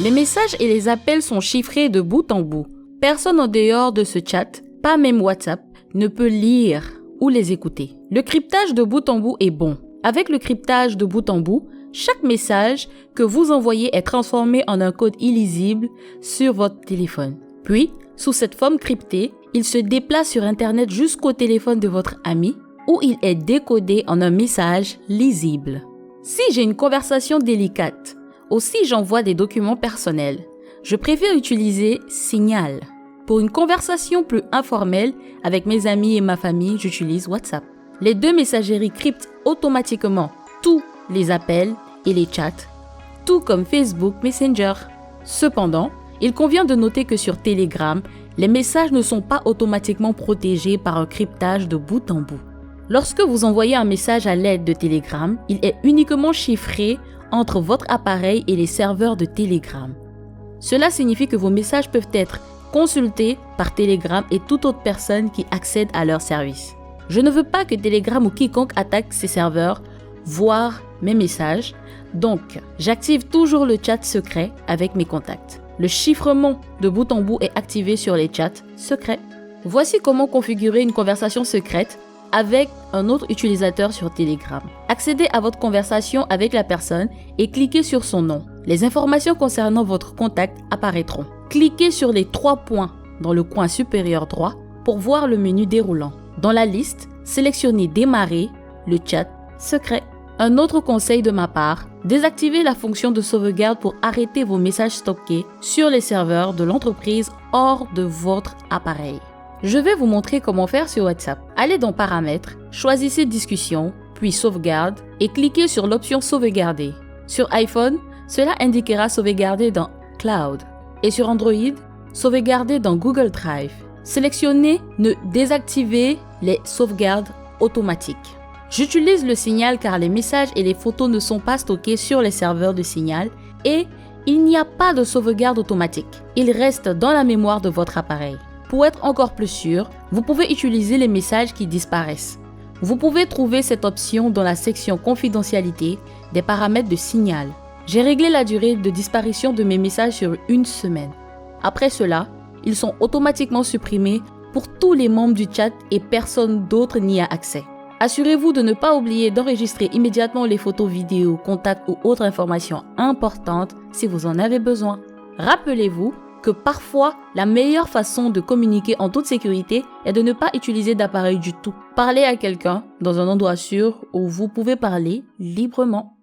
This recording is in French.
Les messages et les appels sont chiffrés de bout en bout. Personne en dehors de ce chat, pas même WhatsApp, ne peut lire ou les écouter. Le cryptage de bout en bout est bon. Avec le cryptage de bout en bout, chaque message que vous envoyez est transformé en un code illisible sur votre téléphone. Puis, sous cette forme cryptée, il se déplace sur Internet jusqu'au téléphone de votre ami où il est décodé en un message lisible. Si j'ai une conversation délicate ou si j'envoie des documents personnels, je préfère utiliser Signal. Pour une conversation plus informelle avec mes amis et ma famille, j'utilise WhatsApp. Les deux messageries cryptent automatiquement tous les appels et les chats, tout comme Facebook Messenger. Cependant, il convient de noter que sur Telegram, les messages ne sont pas automatiquement protégés par un cryptage de bout en bout. Lorsque vous envoyez un message à l'aide de Telegram, il est uniquement chiffré entre votre appareil et les serveurs de Telegram. Cela signifie que vos messages peuvent être consultés par Telegram et toute autre personne qui accède à leur service. Je ne veux pas que Telegram ou quiconque attaque ces serveurs voir mes messages, donc j'active toujours le chat secret avec mes contacts. Le chiffrement de bout en bout est activé sur les chats secrets. Voici comment configurer une conversation secrète avec un autre utilisateur sur Telegram. Accédez à votre conversation avec la personne et cliquez sur son nom. Les informations concernant votre contact apparaîtront. Cliquez sur les 3 points dans le coin supérieur droit pour voir le menu déroulant. Dans la liste, sélectionnez Démarrer le chat secret. Un autre conseil de ma part, désactivez la fonction de sauvegarde pour arrêter vos messages stockés sur les serveurs de l'entreprise hors de votre appareil. Je vais vous montrer comment faire sur WhatsApp. Allez dans Paramètres, choisissez Discussion, puis Sauvegarde et cliquez sur l'option Sauvegarder. Sur iPhone, cela indiquera Sauvegarder dans Cloud et sur Android, Sauvegarder dans Google Drive. Sélectionnez Ne désactiver les sauvegardes automatiques. J'utilise le Signal car les messages et les photos ne sont pas stockés sur les serveurs de Signal et il n'y a pas de sauvegarde automatique. Ils restent dans la mémoire de votre appareil. Pour être encore plus sûr, vous pouvez utiliser les messages qui disparaissent. Vous pouvez trouver cette option dans la section Confidentialité des paramètres de Signal. J'ai réglé la durée de disparition de mes messages sur 1 semaine. Après cela, ils sont automatiquement supprimés pour tous les membres du chat et personne d'autre n'y a accès. Assurez-vous de ne pas oublier d'enregistrer immédiatement les photos, vidéos, contacts ou autres informations importantes si vous en avez besoin. Rappelez-vous que parfois, la meilleure façon de communiquer en toute sécurité est de ne pas utiliser d'appareil du tout. Parlez à quelqu'un dans un endroit sûr où vous pouvez parler librement.